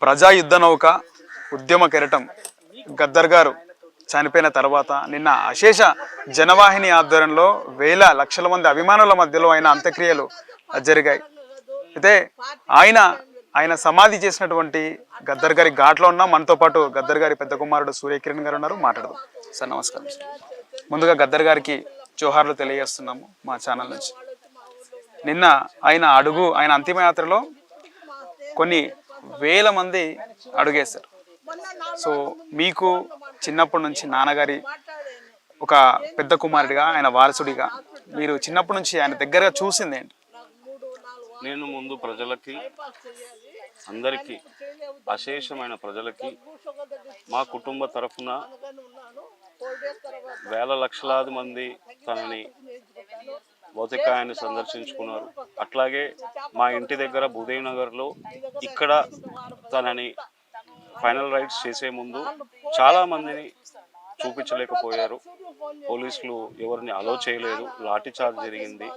ప్రజా యుద్ధ నౌక ఉద్యమ కెరటం గద్దర్ గారు చనిపోయిన తర్వాత నిన్న అశేష జనవాహిని ఆధ్వర్యంలో వేల లక్షల మంది అభిమానుల మధ్యలో ఆయన అంత్యక్రియలు జరిగాయి. అయితే ఆయన సమాధి చేసినటువంటి గద్దర్ గారి ఘాట్లో ఉన్న మనతో పాటు గద్దర్ గారి పెద్ద కుమారుడు సూర్యకిరణ్ గారు ఉన్నారు. మాట్లాడదాం సార్. నమస్కారం. ముందుగా గద్దర్ గారికి జోహార్లు తెలియజేస్తున్నాము మా ఛానల్ నుంచి. నిన్న ఆయన అంతిమయాత్రలో కొన్ని వేల మంది అడుగేశారు. సో మీకు చిన్నప్పటి నుంచి నాన్నగారి ఒక పెద్ద కుమారుడిగా, ఆయన వారసుడిగా మీరు చిన్నప్పటి నుంచి ఆయన దగ్గరగా చూసింది ఏంటి? నేను ముందు ప్రజలకి, అందరికీ, అశేషమైన ప్రజలకి, మా కుటుంబ తరఫున వేల లక్షలాది మంది తనని భౌతికాయాన్ని సందర్శించుకున్నారు. అట్లాగే మా ఇంటి దగ్గర భూదేవి నగర్లో ఇక్కడ తనని ఫైనల్ రైట్స్ చేసే ముందు చాలా మందిని చూపించలేకపోయారు. పోలీసులు ఎవరిని అలో చేయలేదు, లాఠీ చార్జ్ జరిగింది,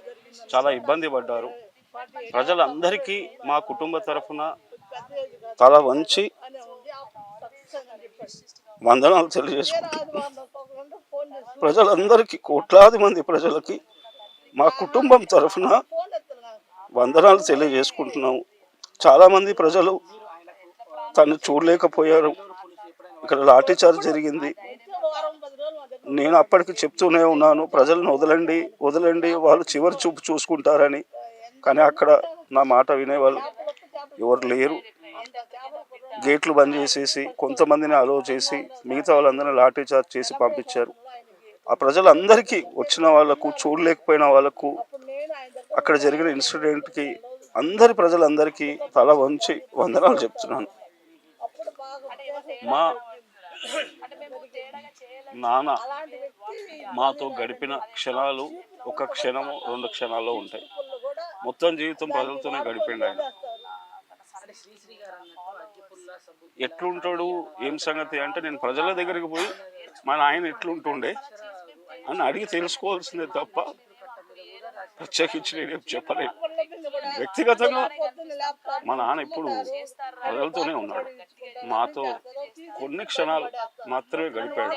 చాలా ఇబ్బంది పడ్డారు. ప్రజలందరికీ మా కుటుంబ తరఫున తల వంచి వందనాలు తెలియజేసుకుంటున్నాం. ప్రజలందరికీ, కోట్లాది మంది ప్రజలకి మా కుటుంబం తరఫున వందనాలు తెలియజేసుకుంటున్నాము. చాలామంది ప్రజలు తను చూడలేకపోయారు. ఇక్కడ లాఠీ చార్జ్ జరిగింది. నేను అప్పటికి చెప్తూనే ఉన్నాను, ప్రజలను వదలండి, వాళ్ళు చివరి చూపు చూసుకుంటారని. కానీ అక్కడ నా మాట వినేవాళ్ళు ఎవరు లేరు. గేట్లు బంద్ చేసేసి కొంతమందిని అలో చేసి మిగతా వాళ్ళందరినీ లాఠీ చార్జ్ చేసి పంపించారు. ఆ ప్రజలందరికీ, వచ్చిన వాళ్ళకు, చూడలేకపోయిన వాళ్ళకు, అక్కడ జరిగిన ఇన్సిడెంట్కి ప్రజలందరికీ తల వంచి వందనాలు చెప్తున్నాను. మా నాన్న మాతో గడిపిన క్షణాలు ఒక క్షణము 2 క్షణాల్లో ఉంటాయి. మొత్తం జీవితం ప్రజలతోనే గడిపిండు ఆయన. ఎట్లుంటాడు, ఏం సంగతి అంటే, నేను ప్రజల దగ్గరికి పోయి మా నాయన ఎట్లుంటుండే అని అడిగి తెలుసుకోవాల్సిందే తప్ప ప్రత్యేకించి నేను చెప్పలేను. వ్యక్తిగతంగా మా నాన్న ఇప్పుడు ప్రజలతోనే ఉన్నాడు. మాతో కొన్ని క్షణాలు మాత్రమే గడిపాడు.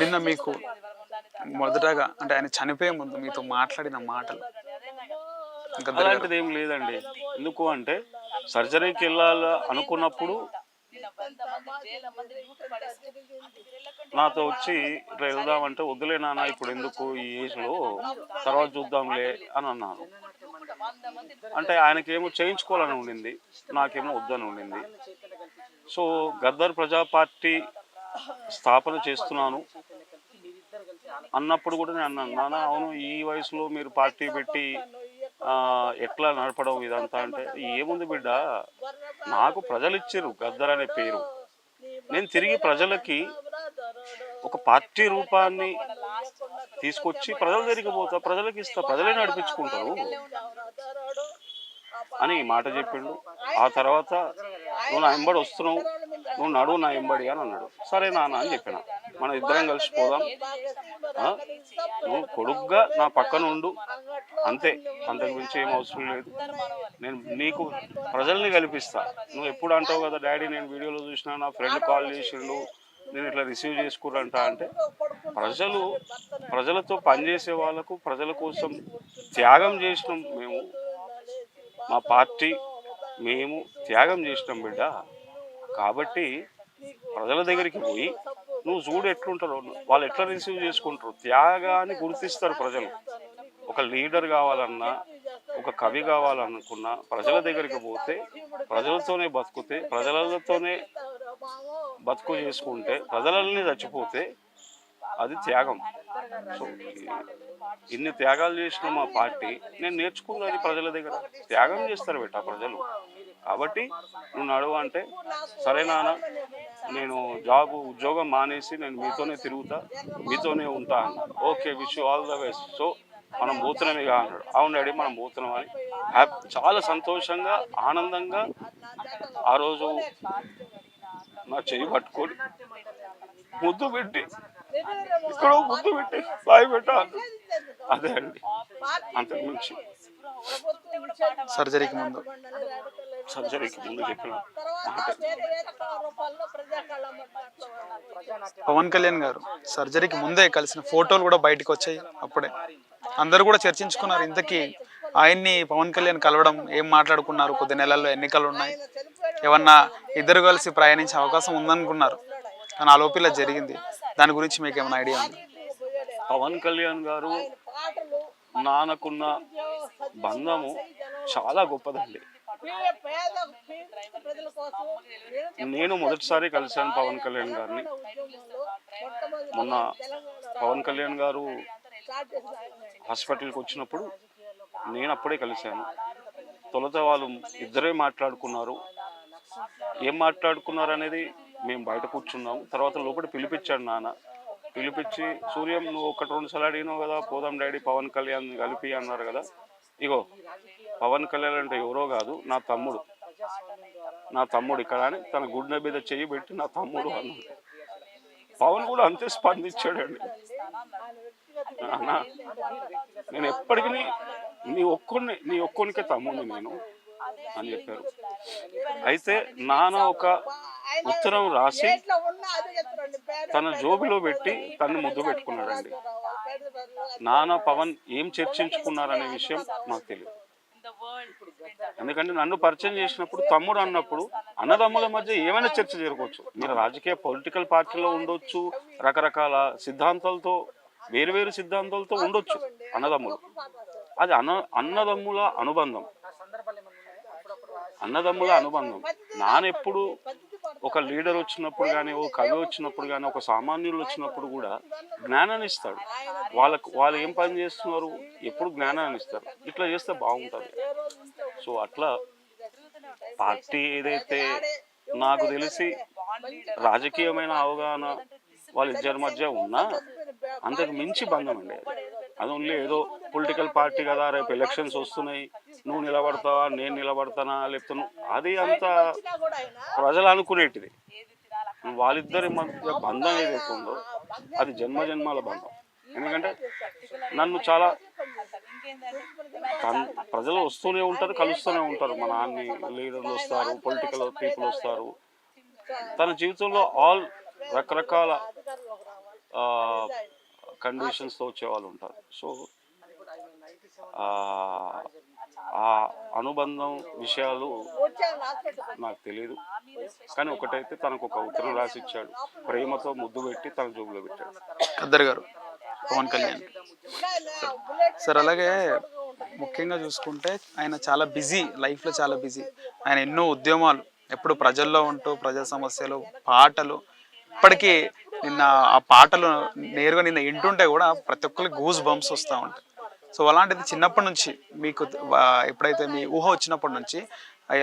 నిన్న మీకు మొదటగా అంటే ఆయన చనిపోయే ముందు మీతో మాట్లాడిన మాటలు అలాంటిది ఏం లేదండి. ఎందుకు అంటే, సర్జరీకి వెళ్ళాలా అనుకున్నప్పుడు నాతో వచ్చి ఇట్లా వెళ్దామంటే, వద్దులే నాన్న ఇప్పుడు ఎందుకు, ఈ ఏజ్లో తర్వాత చూద్దాంలే అని అన్నాను. అంటే ఆయనకేమో చేయించుకోవాలని ఉండింది, నాకేమో వద్దని ఉండింది. సో గద్దర్ ప్రజా పార్టీ స్థాపన చేస్తున్నాను అన్నప్పుడు కూడా నేను అన్నాను, నాన్న అవును ఈ వయసులో మీరు పార్టీ పెట్టి ఎట్లా నడపడం ఇదంతా అంటే, ఏముంది బిడ్డ, నాకు ప్రజలు ఇచ్చారు గద్దర్ అనే పేరు, నేను తిరిగి ప్రజలకి ఒక పార్టీ రూపాన్ని తీసుకొచ్చి ప్రజల దగ్గరికి పోతా, ప్రజలకి ఇస్తా, ప్రజలే నడిపించుకుంటారు అని మాట చెప్పిండు. ఆ తర్వాత నువ్వు నా ఎంబడి వస్తున్నావు, నువ్వు నడువు నా ఎంబడి అని అన్నాడు. సరే నాన్న అని చెప్పిన, మనం ఇద్దరం కలిసిపోదాం, నువ్వు కొడుగ్గా నా పక్కన ఉండు, అంతే, అంతకు మించి ఏం అవసరం లేదు, నేను నీకు ప్రజల్ని కల్పిస్తా. నువ్వు ఎప్పుడు అంటావు కదా, డాడీ నేను వీడియోలో చూసినా నా ఫ్రెండ్ కాల్ చేసిండు, నేను ఇట్లా రిసీవ్ చేసుకురంట అంటే, ప్రజలతో పనిచేసే వాళ్ళకు, ప్రజల కోసం త్యాగం చేసినాం మేము, మా పార్టీ మేము త్యాగం చేసినాం బిడ్డ. కాబట్టి ప్రజల దగ్గరికి పోయి నువ్వు చూడు ఎట్లుంటారో, వాళ్ళు ఎట్లా రిసీవ్ చేసుకుంటారు, త్యాగాన్ని గుర్తిస్తారు ప్రజలు. ఒక లీడర్ కావాలన్నా, ఒక కవి కావాలనుకున్నా ప్రజల దగ్గరికి పోతే, ప్రజలతోనే బతుకుతే, ప్రజలతోనే బతుకు చేసుకుంటే, ప్రజలని చచ్చిపోతే అది త్యాగం. సో ఇన్ని త్యాగాలు చేసిన మా పార్టీ, నేను నేర్చుకున్నది ప్రజల దగ్గర. త్యాగం చేస్తారు బెట్ట ప్రజలు. కాబట్టి నువ్వు నడువు అంటే, సరే నాన్న నేను ఉద్యోగం మానేసి నేను మీతోనే తిరుగుతా, మీతోనే ఉంటా అన్న. Okay, wish you all the best. So మనం పోతున్నామేగా అన్నాడు. అవును డాడీ మనం పోతున్నాం అని చాలా సంతోషంగా, ఆనందంగా ఆ రోజు నా చెయ్యి పట్టుకొని ముద్దు పెట్టి, ఇక్కడ ముద్దు పెట్టి బాయ్ పెట్ట, అదే అండి, అంతకు మించి సర్జరీకి ముందు సర్జరీకి ముందు చెప్పిన పవన్ కళ్యాణ్ గారు సర్జరీకి ముందే కలిసిన ఫోటోలు కూడా బయటకు వచ్చాయి. అప్పుడే అందరూ కూడా చర్చించుకున్నారు. ఇంతకీ ఆయన్ని పవన్ కళ్యాణ్ కలవడం ఏం మాట్లాడుకున్నారు, కొద్ది నెలల్లో ఎన్నికలు ఉన్నాయి, ఏమన్నా ఇద్దరు కలిసి ప్రయాణించే అవకాశం ఉందనుకున్నారు, కానీ ఆ లోపల జరిగింది. దాని గురించి మీకు ఏమైనా ఐడియా ఉంది? పవన్ కళ్యాణ్ గారు నాన్నకున్న బంధము చాలా గొప్పదండి. నేను మొదటిసారి కలిశాను పవన్ కళ్యాణ్ గారిని. మొన్న పవన్ కళ్యాణ్ గారు హాస్పిటల్కి వచ్చినప్పుడు నేను అప్పుడే కలిశాను. తొలుత వాళ్ళు ఇద్దరే మాట్లాడుకున్నారు. ఏం మాట్లాడుకున్నారు అనేది మేము బయట కూర్చున్నాము. తర్వాత లోపల పిలిపించాడు నాన్న. పిలిపించి, సూర్యం నువ్వు 1-2 సార్లు అడిగినావు కదా, పోదాం డాడీ పవన్ కళ్యాణ్ కలిపి అన్నారు కదా, ఇగో పవన్ కళ్యాణ్ అంటే ఎవరో కాదు, నా తమ్ముడు ఇక్కడ అని తన గుండె మీద చెయ్యి పెట్టి నా తమ్ముడు అన్నాడు. పవన్ కూడా అంతే స్పందించాడండి. అన్నా నేను ఎప్పటికీ నీ ఒక్కొనికే తమ్ముడిని నేను అని చెప్పారు. అయితే నాన్న ఒక ఉత్తరం రాసి తన జోబిలో పెట్టి తను ముద్దు పెట్టుకున్నాడండి. నాన్న పవన్ ఏం చర్చించుకున్నారనే విషయం నాకు తెలియదు. ఎందుకంటే నన్ను పరిచయం చేసినప్పుడు తమ్ముడు అన్నప్పుడు అన్నదమ్ముల మధ్య ఏమైనా చర్చ జరగవచ్చు. మీరు రాజకీయ పొలిటికల్ పార్టీలో ఉండొచ్చు, రకరకాల సిద్ధాంతాలతో వేరు సిద్ధాంతాలతో ఉండొచ్చు అన్నదమ్ములు. అది అన్నదమ్ముల అనుబంధం. నానెప్పుడు ఒక లీడర్ వచ్చినప్పుడు కానీ, ఒక కవి వచ్చినప్పుడు కానీ, ఒక సామాన్యులు వచ్చినప్పుడు కూడా జ్ఞానాన్ని ఇస్తాడు. వాళ్ళు ఏం పని చేస్తున్నారు ఎప్పుడు జ్ఞానాన్ని ఇస్తారు. ఇట్లా చేస్తే బాగుంటుంది. సో అట్లా పార్టీ ఏదైతే నాకు తెలిసి రాజకీయమైన అవగాహన వాళ్ళిద్దరి మధ్య ఉన్నా అంతకు మించి బంధం అండి. అది ఓన్లీ ఏదో పొలిటికల్ పార్టీ కదా, రేపు ఎలక్షన్స్ వస్తున్నాయి, నువ్వు నిలబడతావా నేను నిలబడతానా లేపుతాను, అది అంత ప్రజలు అనుకునేటిది. వాళ్ళిద్దరి మధ్య బంధం ఏదైతే ఉందో అది జన్మజన్మాల బంధం. ఎందుకంటే నన్ను చాలా ప్రజలు వస్తూనే ఉంటారు, కలుస్తూనే ఉంటారు. మా నాన్ని లీడర్లు వస్తారు, పొలిటికల్ పీపుల్ వస్తారు. తన జీవితంలో ఆల్ రకరకాల కండిషన్స్తో వచ్చేవాళ్ళు ఉంటారు. సో ఆ అనుబంధం విషయాలు నాకు తెలియదు. కానీ ఒకటైతే తనకు ఒక ఉత్తరం రాసి ఇచ్చాడు, ప్రేమతో ముద్దు పెట్టి తన జోబులో పెట్టాడు. ఖద్దర్ గారు పవన్ కళ్యాణ్ సార్. అలాగే ముఖ్యంగా చూసుకుంటే ఆయన చాలా బిజీ, లైఫ్లో చాలా బిజీ. ఆయన ఎన్నో ఉద్యమాలు, ఎప్పుడు ప్రజల్లో ఉంటూ ప్రజా సమస్యలు, పాటలు. ఇప్పటికీ నిన్న ఆ పాటలు నేరుగా నిన్న వింటుంటే కూడా ప్రతి ఒక్కరికి గూస్ బంప్స్ వస్తూ ఉంటాయి. సో అలాంటిది చిన్నప్పటి నుంచి మీకు ఎప్పుడైతే మీ ఊహ వచ్చినప్పటి నుంచి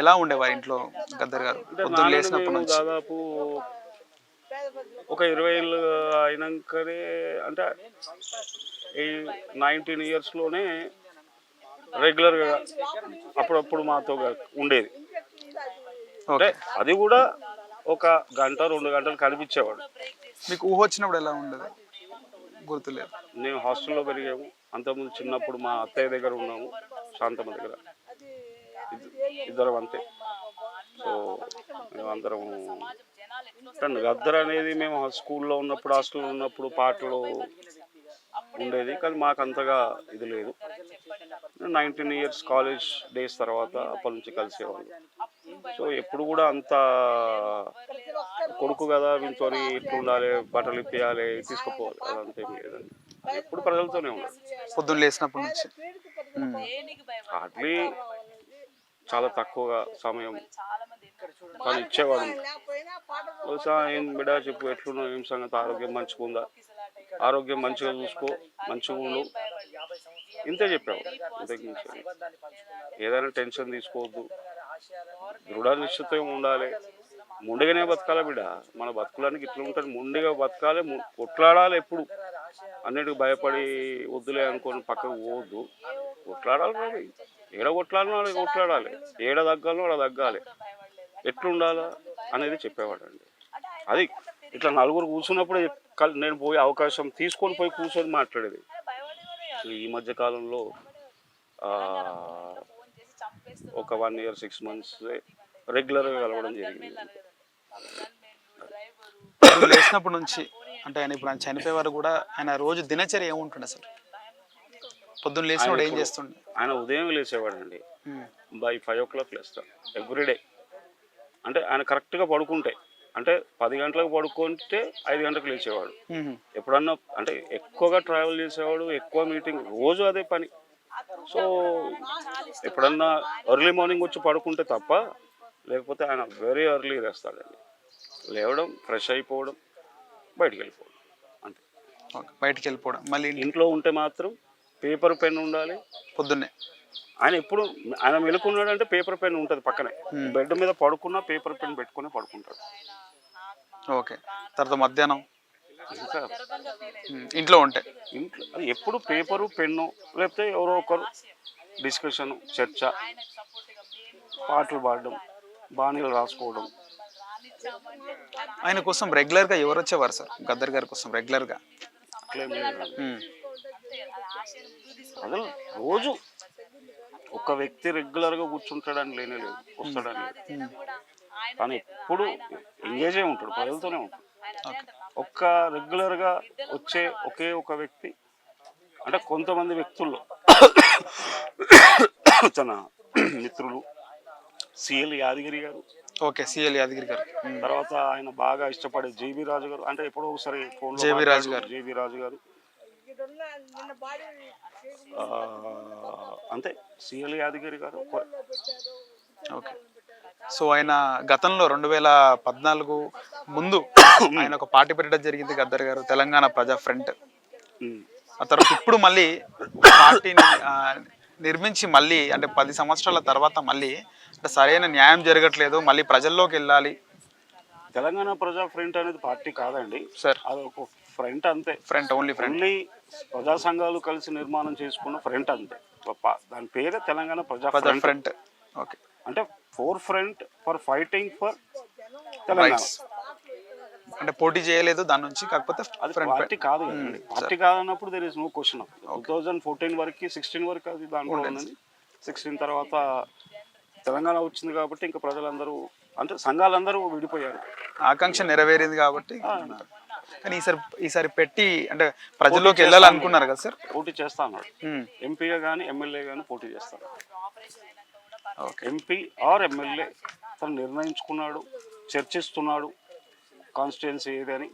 ఎలా ఉండేవారు ఇంట్లో ఖద్దర్ గారు? పొద్దున్న లేచినప్పటి నుంచి దాదాపు ఒక 20 ఏళ్ళు అయినాకనే, అంటే 19 ఇయర్స్లోనే రెగ్యులర్గా అప్పుడప్పుడు మాతో ఉండేది. అంటే అది కూడా ఒక 1-2 గంటలు కనిపించేవాడు. మీకు ఊహ వచ్చినప్పుడు ఎలా ఉండేది గుర్తులేదు. మేము హాస్టల్లో పెరిగాము. అంతకుముందు చిన్నప్పుడు మా అత్తయ్య దగ్గర ఉన్నాము, శాంతమ్మ దగ్గర, ఇద్దరం అంతే. సో మేమందరం గద్దర్ అనేది మేము స్కూల్లో ఉన్నప్పుడు, హాస్టల్లో ఉన్నప్పుడు పాటలు ఉండేది, కానీ మాకు అంతగా ఇది లేదు. 19 ఇయర్స్ కాలేజ్ డేస్ తర్వాత అప్పటి నుంచి కలిసేవాళ్ళు. సో ఎప్పుడు కూడా అంత కొడుకు కదా వీళ్ళతో ఇట్లా ఉండాలి, బట్టలు ఇప్పియాలి, తీసుకుపోవాలి, అదంతా ఏం లేదండి. ఎప్పుడు ప్రజలతోనే ఉన్నాడు పొద్దున్న లేచినప్పటి నుంచి. హార్డ్లీ చాలా తక్కువగా సమయం కానీ ఇచ్చేవాడు. ఏం బిడ్డ చెప్పు, ఎట్లున్నావు, ఏం సంగతి, ఆరోగ్యం మంచిగా ఉందా, ఆరోగ్యం మంచిగా చూసుకో, మంచిగా ఉండు, ఇంతే చెప్పేవాడు. ఇంతకు ఏదైనా టెన్షన్ తీసుకోవద్దు, దృఢ నిశ్చితం ఉండాలి, ముందుగానే బతకాలి బిడ్డ. మన బతుకులానికి ఇట్లా ఉంటుంది, ముందుగా బతకాలి, కొట్లాడాలి. ఎప్పుడు అన్నిటికి భయపడి వద్దులే అనుకొని పక్కకు పోవద్దు, కొట్లాడాలి. మరి ఏడ కొట్లాడాలి, కొట్లాడాలి, ఏడ తగ్గాలో అలా తగ్గాలి, ఎట్లుండాలా అనేది చెప్పేవాడు అండి. అది ఇట్లా నలుగురు కూర్చున్నప్పుడు నేను పోయి అవకాశం తీసుకొని పోయి కూర్చొని మాట్లాడేది. ఈ మధ్య కాలంలో ఒక 1 year 6 months రెగ్యులర్గా కలవడం జరిగింది. పొద్దున్న లేచినప్పటి నుంచి అంటే ఆయన చనిపోయే వరకు కూడా ఆయన రోజు దినచర్య ఏముంటుండే సార్? పొద్దున్న లేచినప్పుడు ఏం చేస్తుండే? ఆయన ఉదయం లేచేవాడండి. బై 5 o'clock లేస్తాడు ఎవ్రీడే. అంటే ఆయన కరెక్ట్గా పడుకుంటే, అంటే 10 గంటలకు పడుకుంటే 5 గంటలకు లేచేవాడు. ఎప్పుడన్నా అంటే ఎక్కువగా ట్రావెల్ చేసేవాడు, ఎక్కువ మీటింగ్, రోజు అదే పని. సో ఎప్పుడన్నా ఎర్లీ మార్నింగ్ వచ్చి పడుకుంటే తప్ప, లేకపోతే ఆయన వెరీ ఎర్లీ లేస్తాడండి. లేవడం, ఫ్రెష్ అయిపోవడం, బయటికి వెళ్ళిపోవడం అంతే. బయటికి వెళ్ళిపోవడం. మళ్ళీ ఇంట్లో ఉంటే మాత్రం పేపర్ పెన్ ఉండాలి పొద్దున్నే. ఆయన ఎప్పుడు ఆయన మెలుకున్నాడు అంటే పేపర్ పెన్ ఉంటుంది పక్కనే. బెడ్ మీద పడుకున్నా పేపర్ పెన్ పెట్టుకుని పడుకుంటాడు. ఓకే. తర్వాత మధ్యాహ్నం ఇంకా ఇంట్లో ఉంటే ఇంట్లో ఎప్పుడు పేపరు పెన్ను, లేకపోతే ఎవరో ఒకరు డిస్కషన్, చర్చ, పాటలు పాడడం, బాణీలు రాసుకోవడం. ఆయన కోసం రెగ్యులర్గా ఎవరు వచ్చేవారు సార్? గద్దర్ గారి కోసం రెగ్యులర్గా అట్లేం లేదు. అసలు రోజు ఒక వ్యక్తి రెగ్యులర్గా కూర్చుంటాడని లేనే లేదు, వస్తాడని లేదు. తను ఎప్పుడు ఎంగేజ్ అయి ఉంటాడు, ప్రజలతోనే ఉంటాడు. ఒక్క రెగ్యులర్గా వచ్చే ఒకే ఒక వ్యక్తి అంటే కొంతమంది వ్యక్తుల్లో తన మిత్రులు సిఎల్ యాదగిరి గారు. ఓకే, సిఎల్ యాదగిరి గారు. తర్వాత ఆయన బాగా ఇష్టపడే జేబీ రాజు గారు, అంటే ఎప్పుడో ఒకసారి ఫోన్లో జేబీ రాజు గారు. అంతే, సిఎల్ యాదగిరి గారు. ఓకే. సో ఆయన గతంలో 2014 ముందు ఆయన ఒక పార్టీ పెట్టడం జరిగింది గద్దర్ గారు, తెలంగాణ ప్రజా ఫ్రంట్. ఆ తర్వాత ఇప్పుడు మళ్ళీ పార్టీని నిర్మించి మళ్ళీ అంటే 10 సంవత్సరాల తర్వాత మళ్ళీ అంటే సరైన న్యాయం జరగట్లేదు, మళ్ళీ ప్రజల్లోకి వెళ్ళాలి. తెలంగాణ ప్రజా ఫ్రంట్ అనేది పార్టీ కాదండి సార్, అది ఒక ఫ్రంట్ అంతే. ఫ్రంట్, ఓన్లీ ప్రజా సంఘాలు కలిసి నిర్మాణం చేసుకున్న ఫ్రంట్ అంతే. దాని పేరే తెలంగాణ ప్రజా ఫ్రంట్. ఓకే. అంటే four front for fighting for Telangana. అంటే పోటీ చేయలేదు దాని నుంచి, కాకపోతే అది పార్టీ కాదు కదండి. పార్టీ కాదన్నప్పుడు దేర్ ఇస్ నో క్వశ్చన్. 2014 వరకు 16 వరకు అది దాంట్లో ఉన్నది. 16 తర్వాత తెలంగాణ వచ్చింది కాబట్టి ఇంకా ప్రజలందరూ అంటే సంఘాలందరూ విడిపోయారు. ఆకాంక్ష నెరవేరింది కాబట్టి. కానీ ఈసారి పెట్టి అంటే ప్రజల్లోకి వెళ్ళాలనుకున్నారు కదా సార్? పోటీ చేస్తా అన్నాడు. ఎంపీగా కానీ ఎమ్మెల్యే కానీ పోటీ చేస్తాడు. ఎంపీ ఆర్ ఎమ్మెల్యే తను నిర్ణయించుకున్నాడు, చర్చిస్తున్నాడు కాన్స్టిట్యుయెన్సీ ఏదని.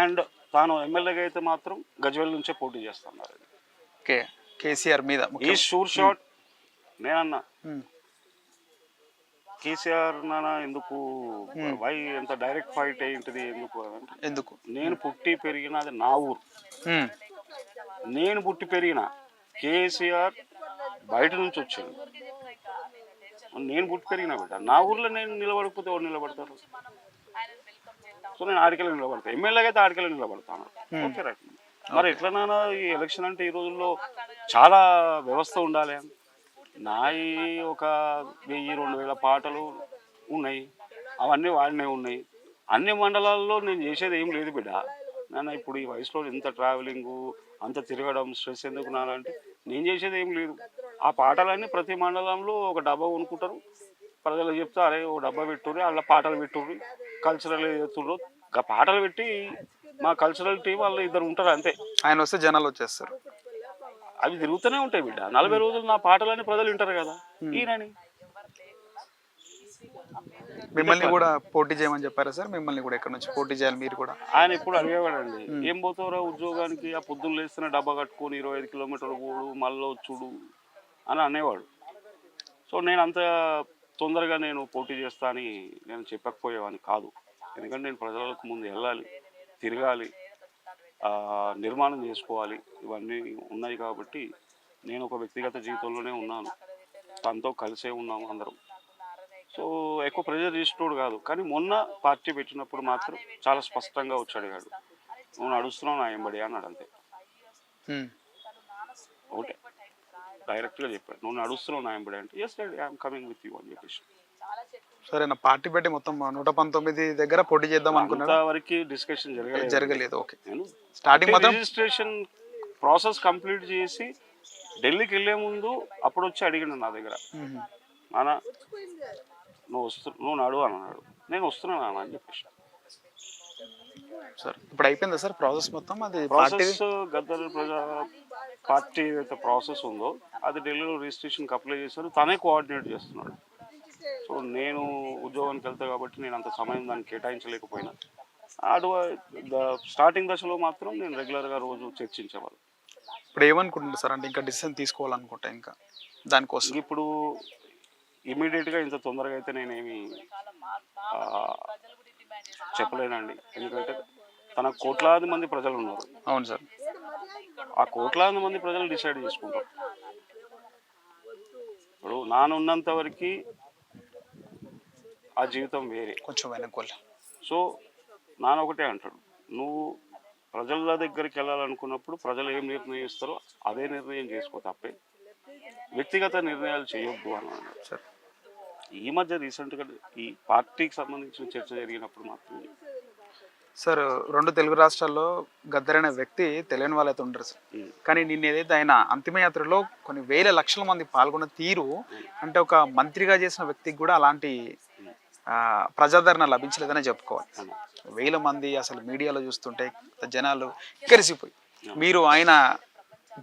అండ్ తాను ఎమ్మెల్యేగా అయితే మాత్రం గజ్వేల్ నుంచే పోటీ చేస్తున్నారు. కేసీఆర్ మీద ఈ షూర్ షాట్. నేనన్నా కేసీఆర్ నానా ఎందుకు వై ఎంత డైరెక్ట్ ఫైట్ ఏంటిది ఎందుకు నేను పుట్టి పెరిగినది నా ఊరు. నేను పుట్టి పెరిగిన కేసీఆర్ బయట నుంచి వచ్చాను. నేను పుట్టి పెరిగిన బిడ్డ నా ఊర్లో నేను నిలబడకపోతే ఎవరు నిలబడతారు? సో నేను ఆడికెళ్ళి నిలబడతాను. ఎమ్మెల్యేగా అయితే ఆడికెళ్ళి నిలబడతాను. Okay right. మరి ఎట్లనైనా ఈ ఎలక్షన్ అంటే ఈ రోజుల్లో చాలా వ్యవస్థ ఉండాలి. నాయి ఒక 1000-2000 పాటలు ఉన్నాయి, అవన్నీ వాడినే ఉన్నాయి. అన్ని మండలాల్లో నేను చేసేది ఏం లేదు బిడ్డ. నాన్న ఇప్పుడు ఈ వయసులో ఇంత ట్రావెలింగు, అంత తిరగడం, స్ట్రెస్ ఎందుకు నాన్న అంటే నేను చేసేది ఏం లేదు. ఆ పాటలన్నీ ప్రతి మండలంలో ఒక డబ్బా కొనుక్కుంటారు, ప్రజలు చెప్తా అరే ఓ డబ్బా పెట్టుర్రి, అలా పాటలు పెట్టుర్రి, కల్చరల్ చేస్తుండ్రు. ఆ పాటలు పెట్టి మా కల్చరల్ టీం వాళ్ళు 2 ఉంటారు అంతే. ఆయన వస్తే జనాలు వచ్చేస్తారు. అవి తిరుగుతూనే ఉంటాయి బిడ్డ. 40 రోజులు నా పాటలని ప్రజలు వింటారు కదా. ఈయనని మిమ్మల్ని కూడా పోటీ చేయమని చెప్పారా సార్? మిమ్మల్ని కూడా ఎక్కడి నుంచి పోటీ చేయాలి మీరు కూడా? ఆయన ఎప్పుడు అడిగేవాడండి, ఏం పోతావురా ఉద్యోగానికి, ఆ పొద్దున్న లేస్తున్న డబ్బా కట్టుకొని 25 కిలోమీటర్లు పోడు మళ్ళీ వచ్చుడు అని అనేవాడు. సో నేను అంత తొందరగా నేను పోటీ చేస్తా అని నేను చెప్పకపోయేవాడిని కాదు. ఎందుకంటే నేను ప్రజలకు ముందు వెళ్ళాలి, తిరగాలి, నిర్మాణం చేసుకోవాలి, ఇవన్నీ ఉన్నాయి కాబట్టి నేను ఒక వ్యక్తిగత జీవితంలోనే ఉన్నాను. తనతో కలిసే ఉన్నాము అందరం. సో ఎక్కువ ప్రెజర్ చేసినోడు కాదు. కానీ మొన్న పార్టీ పెట్టినప్పుడు మాత్రం చాలా స్పష్టంగా వచ్చి అడిగాడు, నువ్వు నడుస్తున్నావు నా ఎంబడి అన్నాడు అంతే. ఒకటే డైరెక్ట్గా చెప్పాడు, నువ్వు నడుస్తున్నావు నా ఎంబడి అంటే yes daddy I'm coming with you అని చెప్పేసి. సరే నా పార్టీ పెట్టి మొత్తం 119 దగ్గర పోటీ చేద్దాం అనుకున్నా. వరకు డిస్కషన్ జరగలేదు. ఓకే. నేను స్టార్టింగ్ మాత్రం రిజిస్ట్రేషన్ ప్రాసెస్ కంప్లీట్ చేసి ఢిల్లీకి వెళ్ళే ముందు అప్పుడు వచ్చి అడిగిండు నా దగ్గర, నాన్న నువ్వు నడు అని అన్నాడు. నేను వస్తున్నాను నాన్న అని చెప్పేసి. సార్ ఇప్పుడు అయిపోయిందా సార్ ప్రాసెస్ మొత్తం? అది పార్టీ ప్రాసెస్ గద్దర్ ప్రజా పార్టీ ఏదైతే ప్రాసెస్ ఉందో అది ఢిల్లీలో రిజిస్ట్రేషన్కి అప్లై చేశారు, తనే కోఆర్డినేట్ చేస్తున్నాడు. సో నేను ఉద్యోగానికి వెళ్తా కాబట్టి నేను అంత సమయం దాన్ని కేటాయించలేకపోయినా స్టార్టింగ్ దశలో మాత్రం నేను రెగ్యులర్గా రోజు చర్చించేవాళ్ళు. ఇప్పుడు ఏమనుకుంటున్నారు సార్? అంటే ఇంకా డిసిషన్ తీసుకోవాలనుకుంటా ఇంకా దానికోసం. ఇప్పుడు ఇమీడియట్గా ఇంత తొందరగా అయితే నేనేమి చెప్పలేనండి, ఎందుకంటే తన కోట్లాది మంది ప్రజలు ఉన్నారు. అవును సార్. ఆ కోట్లాది మంది ప్రజలు డిసైడ్ చేసుకుంటారు. ఇప్పుడు నానున్నంత వరకు ఆ జీవితం వేరే. కొంచెం వెనకోలే. సో నాన్న ఒకటే అంటాడు, నువ్వు ప్రజల దగ్గరికి వెళ్ళాలనుకున్నప్పుడు ప్రజలు ఏం నిర్ణయిస్తారో అదే నిర్ణయం చేసుకో, తప్పే వ్యక్తిగత నిర్ణయాలు చేయొద్దు అని అన్నాడు సార్. ఈ మధ్య రీసెంట్గా ఈ పార్టీకి సంబంధించిన చర్చ జరిగినప్పుడు మాత్రం సార్ 2 తెలుగు రాష్ట్రాల్లో గద్దర్ అనే వ్యక్తి తెలియని వాళ్ళైతే ఉండరు సార్. కానీ నిన్న ఏదైతే ఆయన అంతిమయాత్రలో కొన్ని వేల లక్షల మంది పాల్గొన్న తీరు, అంటే ఒక మంత్రిగా చేసిన వ్యక్తికి కూడా అలాంటి ప్రజాదరణ లభించలేదనే చెప్పుకోవాలి. వేల మంది అసలు మీడియాలో చూస్తుంటే జనాలు ఎక్కరిసిపోయి, మీరు ఆయన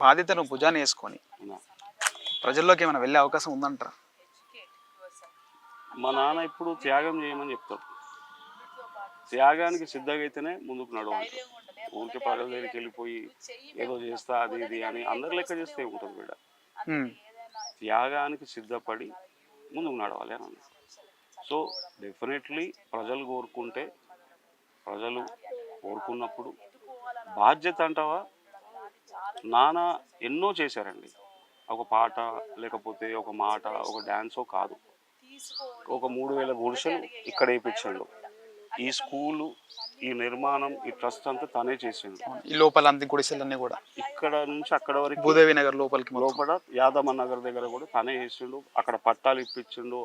బాధ్యతను భుజాన్ని వేసుకొని ప్రజల్లోకి ఏమైనా వెళ్ళే అవకాశం ఉందంటారా? మా నాన్న ఇప్పుడు త్యాగం చేయమని చెప్తాడు. త్యాగానికి సిద్ధంగా అయితేనే ముందుకు నడవంటారు. ఊరికి ప్రజల దగ్గరికి వెళ్ళిపోయి ఏదో చేస్తా అది ఇది అని అందరి లెక్క చేస్తే ఉంటుంది బిడ్డ. త్యాగానికి సిద్ధపడి ముందుకు నడవాలి అని అన్నాడు. సో డెఫినెట్లీ ప్రజలు కోరుకున్నప్పుడు బాధ్యత అంటావా, నాన్న ఎన్నో చేశారండి. ఒక పాట లేకపోతే ఒక మాట ఒక డ్యాన్సో కాదు, ఒక 3000 గుడిసెలు ఇక్కడ వేయించాడు. ఈ స్కూలు, ఈ నిర్మాణం, ఈ ట్రస్ట్ అంతా తనే చేసిండు. ఈ లోపల అంది గుడిసెలన్నీ కూడా ఇక్కడ నుంచి అక్కడ వరకు భూదేవి నగర్ లోపల యాదమ్మ నగర్ దగ్గర కూడా తనే చేసిండు. అక్కడ పట్టాలు ఇప్పించిండు,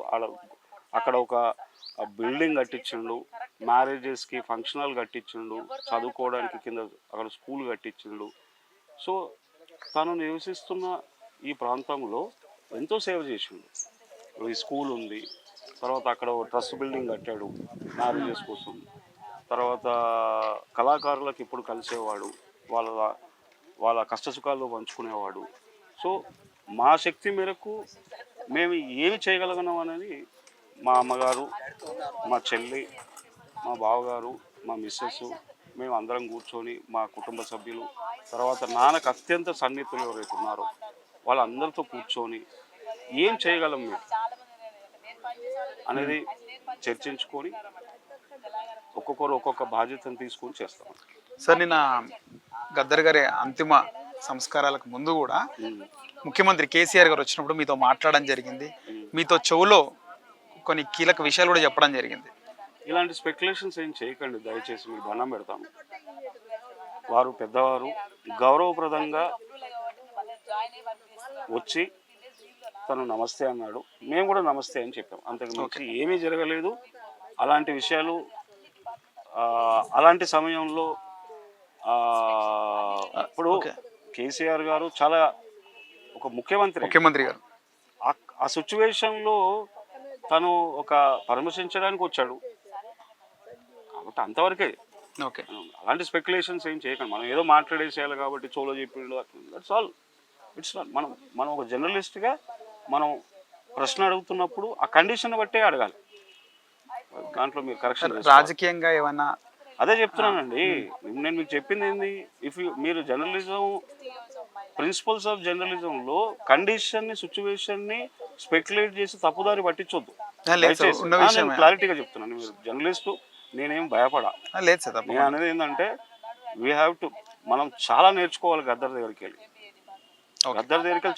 అక్కడ ఒక బిల్డింగ్ కట్టించిండు, మ్యారేజెస్కి ఫంక్షన్ హాల్ కట్టించిండు, చదువుకోవడానికి కింద అక్కడ స్కూల్ కట్టించిండు. సో తను నివసిస్తున్న ఈ ప్రాంతంలో ఎంతో సేవ చేసిండు. ఈ స్కూల్ ఉంది, తర్వాత అక్కడ ట్రస్ట్ బిల్డింగ్ కట్టాడు మ్యారేజెస్ కోసం, తర్వాత కళాకారులకు ఇప్పుడు కలిసేవాడు, వాళ్ళ కష్టసుఖాల్లో పంచుకునేవాడు. సో మా శక్తి మేరకు మేము ఏమి చేయగలిగినాం అనేది మా అమ్మగారు, మా చెల్లి, మా బావగారు, మా మిస్సెస్, మేము అందరం కూర్చొని మా కుటుంబ సభ్యులు, తర్వాత నాన్నకు అత్యంత సన్నిహితులు ఎవరైతే ఉన్నారో వాళ్ళందరితో కూర్చొని ఏం చేయగలం మేము అనేది చర్చించుకొని ఒక్కొక్కరు ఒక్కొక్క బాధ్యతను తీసుకొని చేస్తాం. సార్ నిన్న గద్దర్ గారి అంతిమ సంస్కారాలకు ముందు కూడా ముఖ్యమంత్రి కేసీఆర్ గారు వచ్చినప్పుడు మీతో మాట్లాడడం జరిగింది, మీతో చెవులో కొన్ని కీలక విషయాలు కూడా చెప్పడం జరిగింది. ఇలాంటి స్పెక్యులేషన్స్ ఏం చేయకండి దయచేసి, మీకు దండం పెడతాము. వారు పెద్దవారు, గౌరవప్రదంగా వచ్చి తను నమస్తే అన్నాడు, మేము కూడా నమస్తే అని చెప్పాం. అంతకు మించి ఏమీ జరగలేదు. అలాంటి విషయాలు అలాంటి సమయంలో ఇప్పుడు కేసీఆర్ గారు చాలా ఒక ముఖ్యమంత్రి గారు ఆ సిచ్యువేషన్లో తను ఒక పరామర్శించడానికి వచ్చాడు కాబట్టి అంతవరకే. అలాంటి స్పెక్యులేషన్స్ ఏం చేయకండి. మనం ఏదో మాట్లాడేసేయాలి కాబట్టి చోలో చెప్పిండు, దట్స్ ఆల్. It's not. మనం ఒక జర్నలిస్ట్గా మనం ప్రశ్న అడుగుతున్నప్పుడు ఆ కండిషన్ బట్టే అడగాలి. దాంట్లో మీరు కరెక్షన్ రాజకీయంగా ఏమన్నా అదే చెప్తున్నానండి. నేను మీకు చెప్పింది ఏంది, మీరు జర్నలిజం ప్రిన్సిపల్స్ ఆఫ్ జర్నలిజంలో కండిషన్ని, సిచ్యువేషన్ని స్పెక్యులేట్ చేసి తప్పుదారి పట్టించొద్దు. నేను క్లారిటీగా చెప్తున్నాను. మీరు జర్నలిస్టు, నేనేం భయపడా. నేను అనేది ఏంటంటే మనం చాలా నేర్చుకోవాలి గద్దర్ దగ్గరికి వెళ్ళి.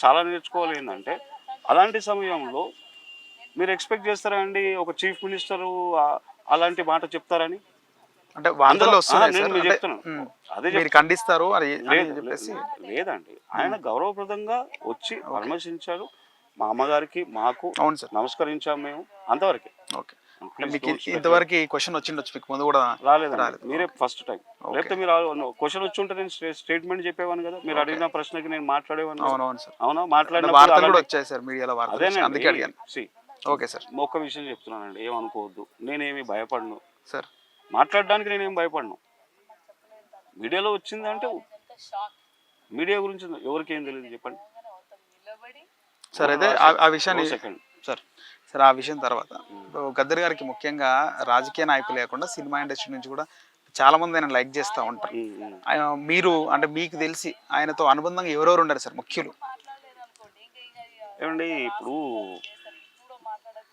చాలా నేర్చుకోవాలి. ఏంటంటే అలాంటి సమయంలో మీరు ఎక్స్పెక్ట్ చేస్తారా అండి ఒక చీఫ్ మినిస్టరు అలాంటి మాట చెప్తారని? అంటే అదే ఖండిస్తారు లేదండి. ఆయన గౌరవప్రదంగా వచ్చి పరామర్శించాడు. మా అమ్మగారికి మాకు నమస్కరించాము మేము, అంతవరకే. ఓకే. ప్లీజ్ మీకు ఇంతవరకు ఈ క్వశ్చన్ వచ్చిండొచ్చు, మీకు ముందు కూడా రాలేదండి, రాలేదు. మీరే ఫస్ట్ టైం. లేకపోతే మీరు క్వశ్చన్ వచ్చి ఉంటే నేను స్టేట్మెంట్ చెప్పేవాను కదా, మీరు అడిగిన ప్రశ్నకి నేను మాట్లాడేవాను కదా. అవునవును సార్, అవునా, వార్తలు మాట్లాడినప్పుడు కూడా వచ్చాయి సార్, మీడియాలో వార్తలు వచ్చాయి, అందుకే అడిగాను. ఓకే సార్, ఒక్క విషయం చెప్తున్నానండి, ఏమనుకోవద్దు, నేనేమి భయపడను సార్ మాట్లాడడానికి, నేనేం భయపడను. మీడియాలో వచ్చిందంటే మీడియా గురించి ఎవరికి ఏం తెలియదు చెప్పండి సార్. అయితే ఆ విషయాన్ని సెకండ్ సార్ సార్ ఆ విషయం తర్వాత గద్దర్ గారికి ముఖ్యంగా రాజకీయ నాయకులు లేకుండా సినిమా ఇండస్ట్రీ నుంచి కూడా చాలా మంది ఆయన లైక్ చేస్తూ ఉంటారు. మీరు అంటే మీకు తెలిసి ఆయనతో అనుబంధంగా ఎవరెవరు ఉన్నారు సార్ ముఖ్యులు? ఏమండి, ఇప్పుడు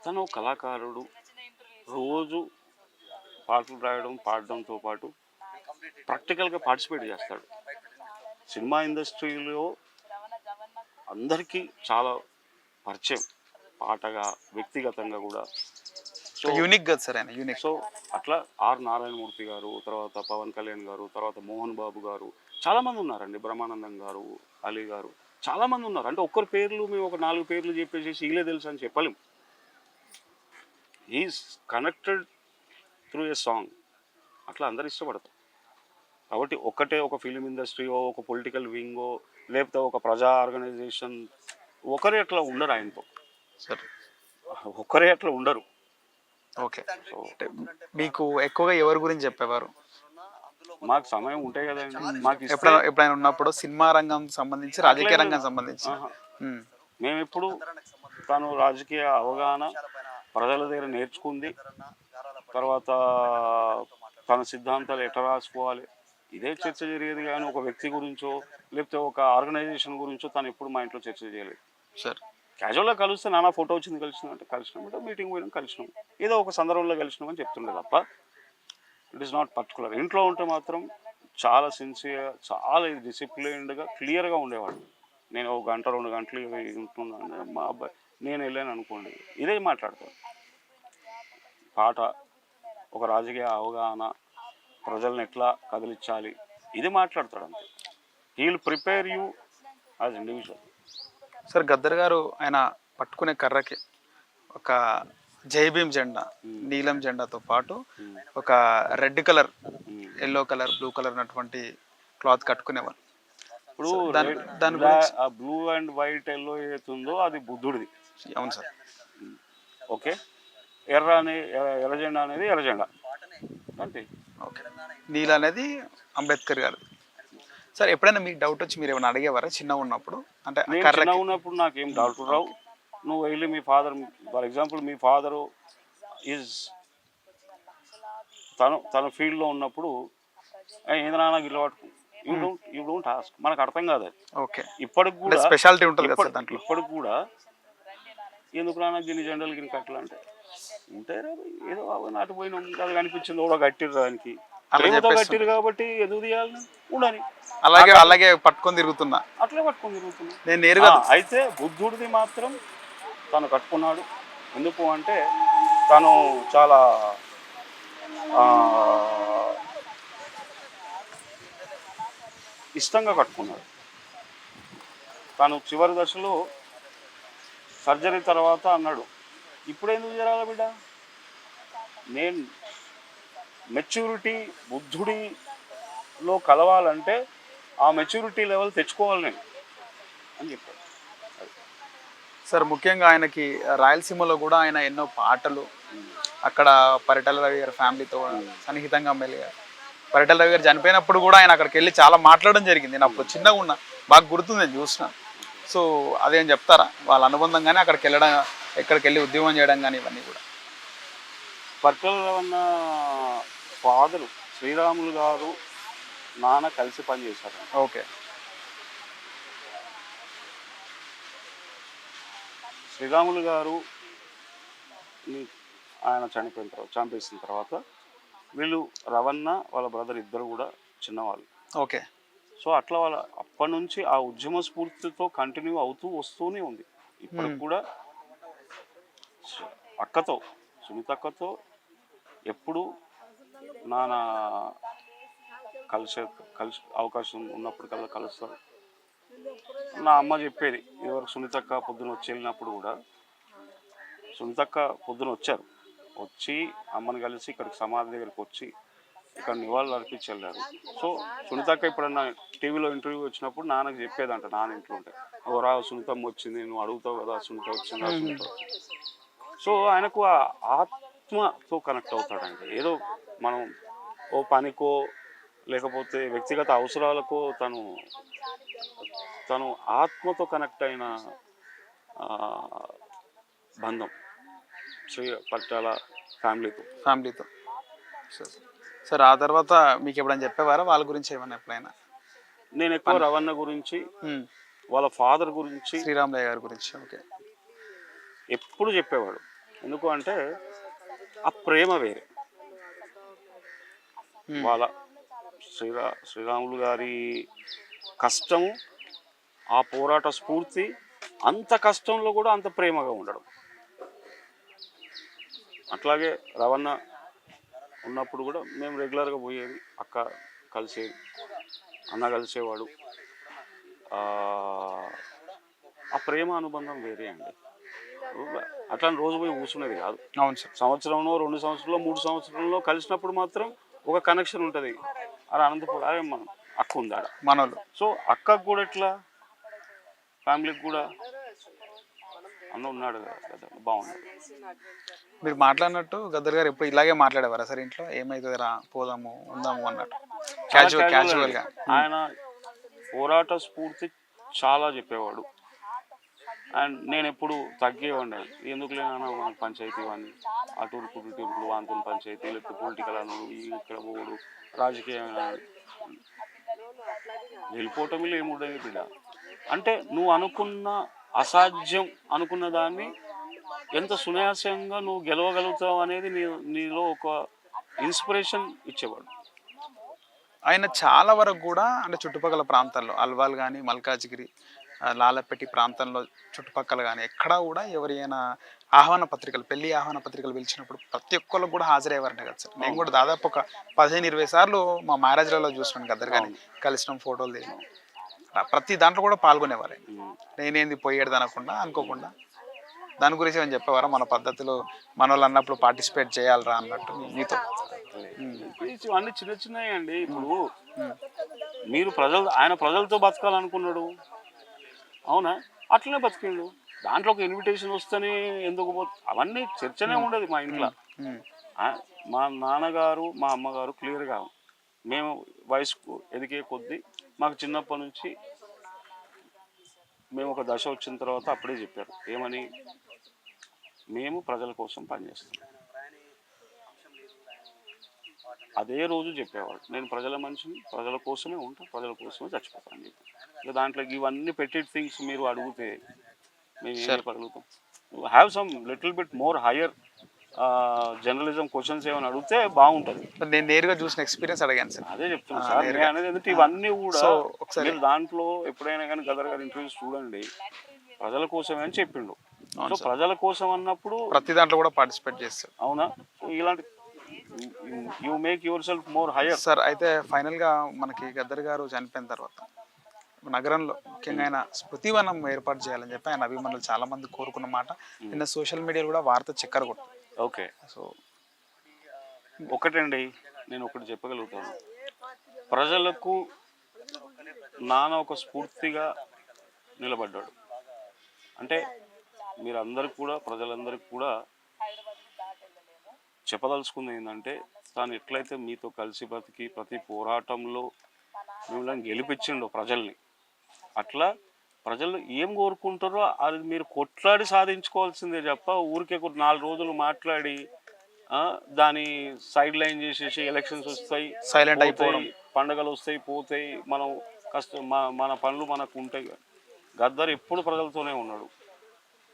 తను కళాకారుడు, రోజు పాటలు రాయడం పాడడంతో పాటు ప్రాక్టికల్గా పార్టిసిపేట్ చేస్తాడు. సినిమా ఇండస్ట్రీలో అందరికీ చాలా పరిచయం, పాటగా వ్యక్తిగతంగా కూడా. సో యూనిక్ కదా సార్ ఆయన, యూనిక్. సో అట్లా ఆర్ నారాయణమూర్తి గారు, తర్వాత పవన్ కళ్యాణ్ గారు, తర్వాత మోహన్ బాబు గారు, చాలామంది ఉన్నారండి, బ్రహ్మానందం గారు, అలీ గారు, చాలామంది ఉన్నారు. అంటే ఒక్కరి పేర్లు మేము ఒక 4 పేర్లు చెప్పేసి వీళ్ళే తెలుసు అని చెప్పలేం. Is connected through a song, అట్లా అందరు ఇష్టపడతారు. కాబట్టి ఒక ఫిలిం ఇండస్ట్రీయో, ఒక పొలిటికల్ వింగో, లేకపోతే ఒక ప్రజా ఆర్గనైజేషన్ ఒకరే అట్లా ఉండరు ఆయనతో సార్, ఒకరే అట్లా ఉండరు. ఓకే, సో మీకు ఎక్కువగా ఎవరి గురించి చెప్పేవారు? మాకు సమయం ఉంటాయి కదండి, మాకు ఎప్పుడైనా ఉన్నప్పుడు సినిమా రంగం సంబంధించి, రాజకీయ రంగం సంబంధించి మేము ఇప్పుడు తను రాజకీయ అవగాహన ప్రజల దగ్గర నేర్చుకుంది, తర్వాత తన సిద్ధాంతాలు ఎట్లా రాసుకోవాలి, ఇదే చర్చ జరిగేది. కానీ ఒక వ్యక్తి గురించో లేకపోతే ఒక ఆర్గనైజేషన్ గురించో తను ఎప్పుడు మా ఇంట్లో చర్చ చేయలేదు సార్. క్యాజువల్గా కలిస్తే నానా ఫోటో వచ్చింది కలిసినాం అంటే కలిసినాం, అంటే మీటింగ్ పోయినాం కలిసినాం, ఏదో ఒక సందర్భంలో కలిసినాం అని చెప్తుండే తప్ప ఇట్ ఈస్ నాట్ పర్టికులర్. ఇంట్లో ఉంటే మాత్రం చాలా సిన్సియర్, చాలా డిసిప్లిన్డ్గా క్లియర్గా ఉండేవాడు. నేను 1 గంట 2 గంటలు ఉంటున్నాను, మా అబ్బాయి నేను వెళ్ళాను అనుకోండి, ఇదే మాట్లాడతాను. పాట, ఒక రాజకీయ అవగాహన, ప్రజల్ని ఎట్లా కదిలించాలి, ఇది మాట్లాడతాడు అంతే. He will prepare you as individual. Sir Gaddar గారు ఆయన పట్టుకునే కర్రకి ఒక జై భీమ్ జెండా, నీలం జెండాతో పాటు ఒక red colour, yellow colour, blue colour ఉన్నటువంటి క్లాత్ కట్టుకునేవారు. ఇప్పుడు దాని గురించి బ్లూ అండ్ వైట్ ఎల్లో ఏతుందో అది బుద్ధుడిది. అవును సార్. ఓకే, ఎర్ర జెండా అనేది ఎర్ర జెండా అంతే. ఓకే, నీల అనేది అంబేద్కర్ గారు. సార్ ఎప్పుడైనా మీకు డౌట్ వచ్చి మీరు ఏమైనా అడిగేవారా చిన్నగా ఉన్నప్పుడు? అంటే చిన్నగా ఉన్నప్పుడు నాకేం డౌట్ రావు. నువ్వు వెళ్ళి మీ ఫాదర్, ఫర్ ఎగ్జాంపుల్ మీ ఫాదరు ఈజ్ తన ఫీల్డ్లో ఉన్నప్పుడు ఏంద్రా నాకు ఇల్లు పట్టుకు, యూ డోంట్ ఆస్క్, మనకు అర్థం కాదు అది. ఓకే, ఇప్పటికి కూడా స్పెషాలిటీ ఉంటుంది కదా సార్ దాంట్లో. ఇప్పటికి కూడా ఎందుకు రానా గిన్ని జెండలు గిన్ని కట్టలు అంటే ఉంటారా, ఏదో నాటు పోయిన అది కనిపించింది కూడా కట్టిరు, దానికి ప్రేమతో కట్టిరు కాబట్టి ఎదుగు తీయాలని ఉండని అలాగే పట్టుకొని తిరుగుతున్నా, అట్లే పట్టుకొని తిరుగుతున్నా నేను నేరుగా. అయితే బుద్ధుడిది మాత్రం తను కట్టుకున్నాడు. ఎందుకు అంటే తను చాలా ఇష్టంగా కట్టుకున్నాడు. తను చివరి దశలో సర్జరీ తర్వాత అన్నాడు, ఇప్పుడు ఎందుకు జరగాలి బిడ్డ, నేను మెచ్యూరిటీ బుద్ధుడిలో కలవాలంటే ఆ మెచ్యూరిటీ లెవెల్ తెచ్చుకోవాలి నేను అని చెప్పాడు. సార్ ముఖ్యంగా ఆయనకి రాయలసీమలో కూడా ఆయన ఎన్నో పాటలు, అక్కడ పరిటాల రవి గారి ఫ్యామిలీతో సన్నిహితంగా మెలిగారు. పరిటాల రవి గారు చనిపోయినప్పుడు కూడా ఆయన అక్కడికి వెళ్ళి చాలా మాట్లాడడం జరిగింది. నేను అప్పుడు చిన్నగా ఉన్నా, బాగా గుర్తుంది, నేను చూసిన. సో అదేం చెప్తారా వాళ్ళ అనుబంధం కానీ, అక్కడికి వెళ్ళడం, ఎక్కడికి వెళ్ళి ఉద్యమం చేయడం కానీ, ఇవన్నీ కూడా? పరిటాల రవణ ఫాదరు శ్రీరాములు గారు నాన్న కలిసి పనిచేశారు. ఓకే, శ్రీరాములు గారు ఆయన చంపేసిన తర్వాత వీళ్ళు రవణ వాళ్ళ బ్రదర్ ఇద్దరు కూడా చిన్నవాళ్ళు. ఓకే, సో అట్లా వాళ్ళ అప్పటి నుంచి ఆ ఉద్యమ స్ఫూర్తితో కంటిన్యూ అవుతూ వస్తూనే ఉంది. ఇప్పటికి కూడా అక్కతో, సునీత అక్కతో ఎప్పుడు నాన్న కలిసి అవకాశం ఉన్నప్పుడు కల్లా కలుస్తారు. నా అమ్మ చెప్పేది, ఇదివరకు సునీతక్క పొద్దున వచ్చి వెళ్ళినప్పుడు కూడా, సునీతక్క పొద్దున వచ్చారు, వచ్చి అమ్మని కలిసి ఇక్కడికి సమాధి దగ్గరికి వచ్చి ఇక్కడ నివాళులు అర్పించి వెళ్ళారు. సో సునీతక్క ఎప్పుడన్నా టీవీలో ఇంటర్వ్యూ వచ్చినప్పుడు నాన్నకు చెప్పేదంట, నాన్న ఇంట్లో ఉంటే, ఓ రా సునీతమ్మ వచ్చింది, నువ్వు అడుగుతావు కదా సునీత వచ్చిందా సునీత. సో ఆయనకు ఆ ఆత్మతో కనెక్ట్ అవుతాడండి. ఏదో మనం ఓ పనికో లేకపోతే వ్యక్తిగత అవసరాలకో తను ఆత్మతో కనెక్ట్ అయిన బంధం శ్రీ పరిటాల ఫ్యామిలీతో. సార్ ఆ తర్వాత మీకు ఎప్పుడైనా చెప్పేవారా వాళ్ళ గురించి ఏమన్నా ఎప్పుడైనా? నేను ఎక్కువ రవణ గురించి, వాళ్ళ ఫాదర్ గురించి, శ్రీరామయ్య గారి గురించి ఓకే ఎప్పుడు చెప్పేవాడు. ఎందుకు అంటే ఆ ప్రేమ వేరే. వాళ్ళ శ్రీరాములు గారి కష్టము, ఆ పోరాట స్ఫూర్తి, అంత కష్టంలో కూడా అంత ప్రేమగా ఉండడం. అట్లాగే రవణ ఉన్నప్పుడు కూడా మేము రెగ్యులర్గా పోయేది, అక్క కలిసేది, అన్న కలిసేవాడు. ఆ ప్రేమ అనుబంధం వేరే అండి. అట్లా రోజు పోయి కూర్చునేది కాదు. అవును సార్. సంవత్సరంలో 2 సంవత్సరంలో 3 సంవత్సరంలో కలిసినప్పుడు మాత్రం ఒక కనెక్షన్ ఉంటుంది. అలా అనంతపురం అదే మనం అక్క ఉందాడ మనోళ్ళు. సో అక్కకు కూడా ఎట్లా, ఫ్యామిలీకి కూడా అన్న ఉన్నాడు కదా, బాగుంది. మీరు మాట్లాడినట్టు గద్దర్ గారు ఎప్పుడు ఇలాగే మాట్లాడేవారా సార్ ఇంట్లో? ఏమైతుంది రా పోదాము ఉందాము అన్నట్టు క్యాజువల్గా? ఆయన పోరాట స్ఫూర్తి చాలా చెప్పేవాడు. అండ్ నేను ఎప్పుడు తగ్గేవాడిని, ఎందుకు లేనా మనకు పంచాయతీ వాడిని, అటు టూర్లు వాంతులు పంచాయతీ, లేకపోతే పొలిటికల్ అనుడు, ఇక్కడ పోడు, రాజకీయంగా వెళ్ళిపోవటంలో ఏముండదు బిడ్డ. అంటే నువ్వు అనుకున్న అసాధ్యం అనుకున్న దాన్ని ఎంత సునాయాసంగా నువ్వు గెలవగలుగుతావు అనేది నీలో ఒక ఇన్స్పిరేషన్ ఇచ్చేవాడు. ఆయన చాలా వరకు కూడా అంటే చుట్టుపక్కల ప్రాంతాల్లో అల్వాల్ కానీ మల్కాజ్గిరి లాలపెట్టి ప్రాంతంలో చుట్టుపక్కల కానీ ఎక్కడా కూడా ఎవరైనా ఆహ్వాన పత్రికలు, పెళ్లి ఆహ్వాన పత్రికలు పిలిచినప్పుడు ప్రతి ఒక్కళ్ళు కూడా హాజరయ్యేవారంట కదా సార్. నేను కూడా దాదాపు ఒక 15-20 సార్లు మా మ్యారేజ్లలో చూసినాను గద్దర్ కానీ, కలిసినాం, ఫోటోలు దిగినాం, ప్రతి దాంట్లో కూడా పాల్గొనేవారు. నేనేంది పోయేది అనకుండా అనుకోకుండా. దాని గురించి ఏమని చెప్పేవారా? మన పద్ధతిలో మన వాళ్ళు అన్నప్పుడు పార్టిసిపేట్ చేయాలరా అన్నట్టు మీతో? అన్ని చిన్న చిన్నవి అండి. ఇప్పుడు మీరు ఆయన ప్రజలతో బతకాలనుకున్నాడు, అవునా, అట్లనే బతికిండు. దాంట్లో ఒక ఇన్విటేషన్ వస్తేనే ఎందుకు అవన్నీ చర్చనే ఉండదు మా ఇంట్లో. మా నాన్నగారు మా అమ్మగారు క్లియర్గా, మేము వయసుకు ఎదిగే కొద్దీ మాకు చిన్నప్పటి నుంచి మేము ఒక దశ వచ్చిన తర్వాత అప్పుడే చెప్పారు, ఏమని, మేము ప్రజల కోసం పనిచేస్తాం. అదే రోజు చెప్పేవాడు, నేను ప్రజల మనిషిని, ప్రజల కోసమే ఉంటాను, ప్రజల కోసమే చచ్చిపోతాను అని చెప్పి. ఇక దాంట్లో ఇవన్నీ పెట్టెడ్ థింగ్స్ మీరు అడిగితే మేము ఏం చెప్పగలుగుతాం? Have some little bit more higher journalism questions ఏమైనా అడిగితే బాగుంటుంది. నేను నేరుగా చూసిన ఎక్స్పీరియన్స్ అడిగాను సార్. అదే చెప్తున్నాను సార్ నేను అనేది. ఎందుకంటే ఇవన్నీ కూడా మీరు దాంట్లో ఎప్పుడైనా కానీ గదర్ గారి ఇంటర్వ్యూస్ చూడండి, ప్రజల కోసమే అని చెప్పిండు. సో ప్రజల కోసం అన్నప్పుడు ప్రతి దాంట్లో కూడా పార్టిసిపేట్ చేస్తారు, అవునా? సో ఇలాంటి you make your self more higher. Sir అయితే ఫైనల్గా మనకి గద్దర్ గారు చనిపోయిన తర్వాత నగరంలో ముఖ్యంగా ఆయన స్మృతివనం ఏర్పాటు చేయాలని చెప్పి ఆయన అభిమానులు చాలా మంది కోరుకున్న మాట నిన్న సోషల్ మీడియాలో కూడా వార్త చక్కర కొట్టు. ఓకే, సో ఒకటండి, నేను ఒకటి చెప్పగలుగుతాను. ప్రజలకు నాన్న ఒక స్ఫూర్తిగా నిలబడ్డాడు. అంటే మీరందరికి కూడా, ప్రజలందరికీ కూడా చెప్పదలుచుకుంది ఏంటంటే, తాను ఎట్లయితే మీతో కలిసి బతికి ప్రతి పోరాటంలో మిమ్మల్ని గెలిపించిండో ప్రజల్ని, అట్లా ప్రజలు ఏం కోరుకుంటారో అది మీరు కొట్లాడి సాధించుకోవాల్సిందే తప్ప ఊరికే 4 రోజులు మాట్లాడి దాని సైడ్ లైన్ చేసేసి ఎలక్షన్స్ వస్తాయి, సైలెంట్ అయిపోవడం, పండుగలు వస్తాయి, పోతాయి, మనం మన పనులు మనకు ఉంటాయి. గద్దర్ ఎప్పుడు ప్రజలతోనే ఉన్నాడు.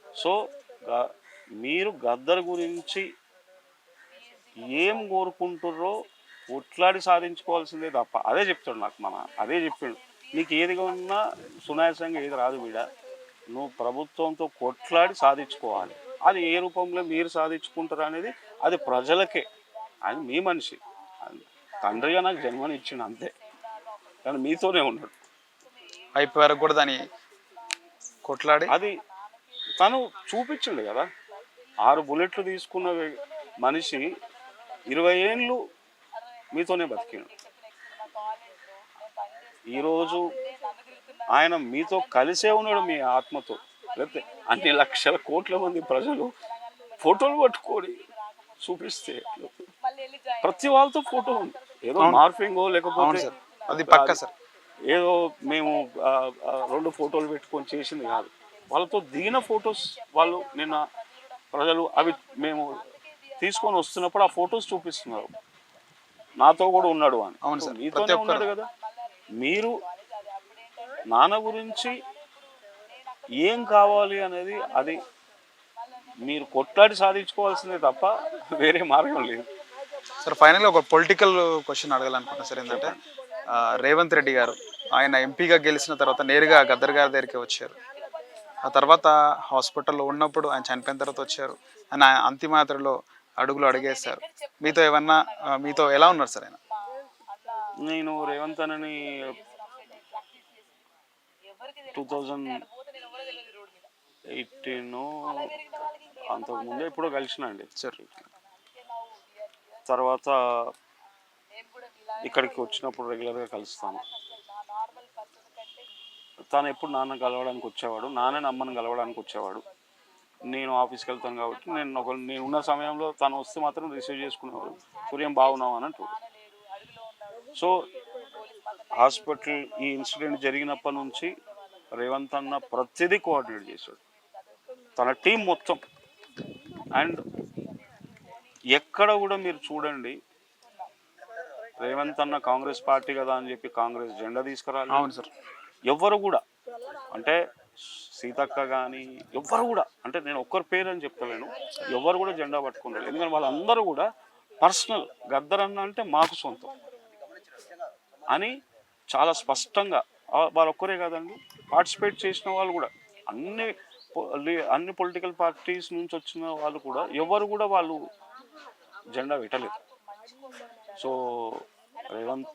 సో మీరు గద్దర్ గురించి ఏం కోరుకుంటుర్రో కొట్లాడి సాధించుకోవాల్సిందే తప్ప, అదే చెప్తాడు నాకు అదే చెప్పిండు, నీకు ఏదిగా ఉన్నా సునాయాసంగా ఏది రాదు బిడ్డ, నువ్వు ప్రభుత్వంతో కొట్లాడి సాధించుకోవాలి. అది ఏ రూపంలో మీరు సాధించుకుంటారు అనేది అది ప్రజలకే, అది మీ మనిషి, తండ్రిగా నాకు జన్మని ఇచ్చిండు అంతే, కానీ మీతోనే ఉన్నాడు అయిపోయే వరకు కూడా దాన్ని కొట్లాడి. అది తను చూపించిండు కదా, 6 బుల్లెట్లు తీసుకున్న మనిషి 20 ఏళ్ళు మీతోనే బతికిండు. ఈరోజు ఆయన మీతో కలిసే ఉన్నాడు మీ ఆత్మతో. లేకపోతే అన్ని లక్షల కోట్ల మంది ప్రజలు ఫోటోలు పట్టుకొని చూపిస్తే ప్రతి వాళ్ళతో ఫోటో ఉంది. ఏదో మార్ఫింగో లేకపోతే అది పక్క సార్, ఏదో మేము 2 ఫోటోలు పెట్టుకొని చేసింది కాదు. వాళ్ళతో దిగిన ఫొటోస్ వాళ్ళు నిన్న ప్రజలు అవి మేము తీసుకొని వస్తున్నప్పుడు ఆ ఫొటోస్ చూపిస్తున్నారు, నాతో కూడా ఉన్నాడు అని. అవును సార్, మీతోనే ఉన్నాడు కదా. మీరు నాన్న గురించి ఏం కావాలి అనేది అది మీరు కొట్లాడి సాధించుకోవాల్సిందే తప్ప వేరే మార్గం లేదు సార్. ఫైనల్గా ఒక పొలిటికల్ క్వశ్చన్ అడగాలనుకుంటున్నా సార్. ఏంటంటే రేవంత్ రెడ్డి గారు ఆయన ఎంపీగా గెలిచిన తర్వాత నేరుగా గద్దర్ గారి దగ్గరికి వచ్చారు. ఆ తర్వాత హాస్పిటల్లో ఉన్నప్పుడు ఆయన చనిపోయిన తర్వాత వచ్చారు. ఆయన అంతిమయాత్రలో అడుగులు అడిగేస్తారు. మీతో ఏమన్నా మీతో ఎలా ఉన్నారు సార్ ఆయన? నేను రేవంత్ అన్నని 2018 అంతకుముందే ఎప్పుడో కలిసిన అండి సార్. తర్వాత ఇక్కడికి వచ్చినప్పుడు రెగ్యులర్గా కలుస్తాను. తను ఎప్పుడు నాన్న కలవడానికి వచ్చేవాడు, నాన్నని అమ్మని కలవడానికి వచ్చేవాడు. నేను ఆఫీస్కి వెళ్తాను కాబట్టి నేను ఉన్న సమయంలో తను వస్తే మాత్రం రిసీవ్ చేసుకునేవాడు. సూర్యం బాగున్నావు అని అంటాడు. సో హాస్పిటల్ ఈ ఇన్సిడెంట్ జరిగినప్పటి నుంచి రేవంత్ అన్న ప్రతిదీ కోఆర్డినేట్ చేశాడు, తన టీం మొత్తం. అండ్ ఎక్కడ కూడా మీరు చూడండి, రేవంత్ అన్న కాంగ్రెస్ పార్టీ కదా అని చెప్పి కాంగ్రెస్ జెండా తీసుకురాలి. అవును సార్. ఎవ్వరు కూడా అంటే సీతక్క కానీ ఎవ్వరు కూడా, అంటే నేను ఒక్కరి పేరు అని చెప్తలేను, ఎవరు కూడా జెండా పట్టుకుంటారు. ఎందుకంటే వాళ్ళందరూ కూడా పర్సనల్, గద్దర్ అన్న అంటే మాకు సొంతం అని చాలా స్పష్టంగా, వాళ్ళు ఒక్కరే కాదండి, పార్టిసిపేట్ చేసిన వాళ్ళు కూడా అన్ని పొలిటికల్ పార్టీస్ నుంచి వచ్చిన వాళ్ళు కూడా ఎవరు కూడా వాళ్ళు జెండా పెట్టలేదు. సో రేవంత్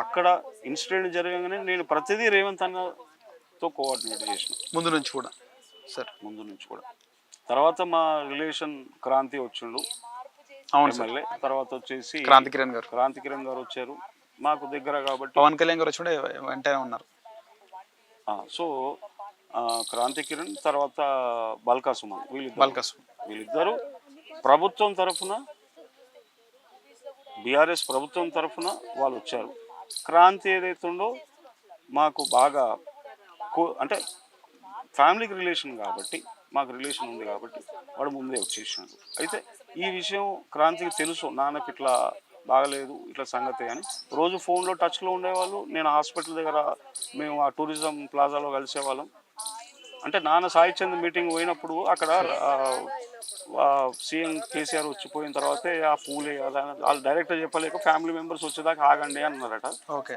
అక్కడ ఇన్సిడెంట్ జరగగానే నేను ప్రతిదీ రేవంత్ అన్నతో కోఆర్డినేట్ చేసిన, ముందు నుంచి కూడా సార్. ముందు నుంచి కూడా. తర్వాత మా రిలేషన్ క్రాంతి వచ్చిండు, ఎమ్మెల్యే. తర్వాత వచ్చేసి క్రాంతి కిరణ్ గారు వచ్చారు, మాకు దగ్గర కాబట్టి. పవన్ కళ్యాణ్ గారు వచ్చి వెంటనే ఉన్నారు. సో క్రాంతి కిరణ్ తర్వాత బల్కా సుమన్, వీళ్ళిద్దరు ప్రభుత్వం తరఫున, బీఆర్ఎస్ ప్రభుత్వం తరఫున వాళ్ళు వచ్చారు. క్రాంతి ఏదైతుందో మాకు బాగా అంటే ఫ్యామిలీకి రిలేషన్ కాబట్టి, మాకు రిలేషన్ ఉంది కాబట్టి వాడు ముందే వచ్చేసాడు. అయితే ఈ విషయం క్రాంతికి తెలుసు, నాన్నకి ఇట్లా బాగలేదు ఇట్లా సంగతి అని. రోజు ఫోన్లో టచ్లో ఉండేవాళ్ళు. నేను హాస్పిటల్ దగ్గర మేము ఆ టూరిజం ప్లాజాలో కలిసేవాళ్ళం. అంటే నాన్న సాయి చంద్ మీటింగ్ పోయినప్పుడు అక్కడ సీఎం కేసీఆర్ వచ్చిపోయిన తర్వాతే ఆ పూలే వాళ్ళు డైరెక్ట్గా చెప్పలేక ఫ్యామిలీ మెంబర్స్ వచ్చేదాకా ఆగండి అన్నారట. ఓకే.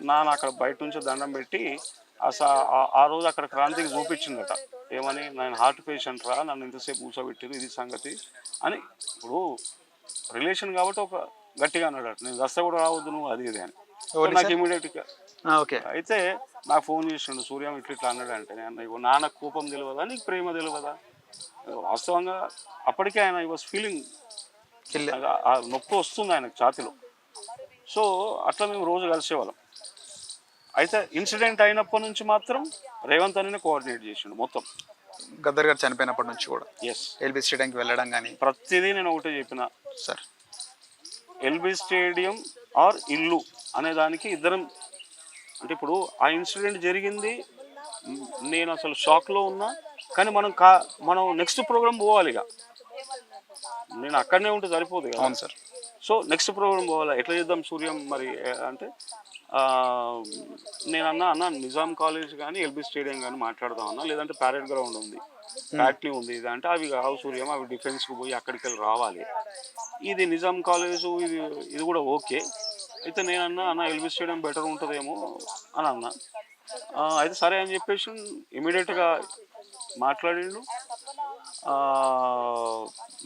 నాన్న అక్కడ బయట నుంచి దండం పెట్టి ఆ రోజు అక్కడ క్రాంతికి చూపించిందట, ఏమని, నేను హార్ట్ పేషెంట్ రా, నన్ను ఇంతసేపు కూర్చోబెట్టింది ఇది సంగతి అని. ఇప్పుడు రిలేషన్ కాబట్టి ఒక గట్టిగా అన్నాడు, నేను దస్త కూడా రావద్దు నువ్వు అది ఇది అని. నాకు ఇమీడియట్గా అయితే నాకు ఫోన్ చేసిండు, సూర్యం ఇట్లా అన్నాడు అంటే. నేను నాన్న కోపం తెలియదా, నీకు ప్రేమ తెలియదా? వాస్తవంగా అప్పటికే ఆయన వాజ్ ఫీలింగ్, ఆ నొప్పి వస్తుంది ఆయనకు ఛాతిలో. సో అట్లా మేము రోజు కలిసేవాళ్ళం. అయితే ఇన్సిడెంట్ అయినప్పటి నుంచి మాత్రం రేవంత్ అనే కోఆర్డినేట్ చేసిండు మొత్తం. గద్దర్ గారు చనిపోయినప్పటి నుంచి కూడా ఎస్, ఎల్బీ స్టేడియంకి వెళ్ళడం కానీ ప్రతిదీ నేను ఒకటే చెప్పిన సార్, ఎల్బీ స్టేడియం ఆర్ ఇల్లు అనే దానికి ఇద్దరం. అంటే ఇప్పుడు ఆ ఇన్సిడెంట్ జరిగింది, నేను అసలు షాక్లో ఉన్నా, కానీ మనం నెక్స్ట్ ప్రోగ్రామ్ పోవాలి. ఇక నేను అక్కడనే ఉంటే సరిపోదు కదా. అవును సార్. సో నెక్స్ట్ ప్రోగ్రామ్ పోవాలి, ఎట్లా చేద్దాం సూర్యం మరి అంటే అన్న నిజాం కాలేజ్ కానీ ఎల్బీ స్టేడియం కానీ మాట్లాడదాం అన్న, లేదంటే ప్యారెడ్ గ్రౌండ్ ఉంది, ప్యాట్నీ ఉంది, ఇది అంటే అవి కావు సూర్యం, అవి డిఫెన్స్కి పోయి అక్కడికి వెళ్ళి రావాలి. ఇది నిజాం కాలేజు, ఇది కూడా ఓకే. అయితే అన్న ఎల్బీ స్టేడియం బెటర్ ఉంటుందేమో అని అన్నా. అయితే సరే అని చెప్పేసి ఇమీడియట్గా మాట్లాడిండు.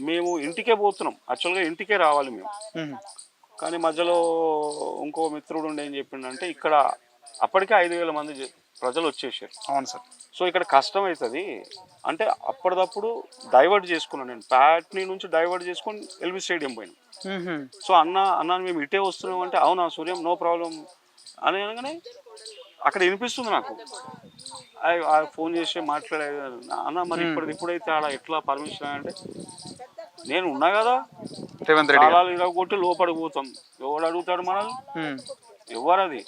మేము ఇంటికే పోతున్నాం, యాక్చువల్గా ఇంటికే రావాలి మేము. కానీ మధ్యలో ఇంకో మిత్రుడు ఉండి ఏం చెప్పిండంటే, ఇక్కడ అప్పటికే 5,000 మంది ప్రజలు వచ్చేసారు. అవును సార్. సో ఇక్కడ కష్టం అవుతుంది అంటే అప్పటిదప్పుడు డైవర్ట్ చేసుకున్నాను నేను, ప్యాట్నీ నుంచి డైవర్ట్ చేసుకొని ఎల్బీ స్టేడియం పోయినా. సో అన్న మేము ఇటే వస్తున్నాం అంటే అవునా సూర్యం నో ప్రాబ్లం అని అనగానే అక్కడ వినిపిస్తుంది నాకు. ఫోన్ చేసి మాట్లాడే అన్న మరి ఇప్పుడైతే ఆడ ఎట్లా పర్మిషన్ అంటే నేను ఉన్నా కదా, రేవంత్ రెడ్డి గారు. తాళాలు ఇరగొట్టి లోపలికి పోతాం, ఎవడు అడుగుతాడు మనల్ని, ఎవరది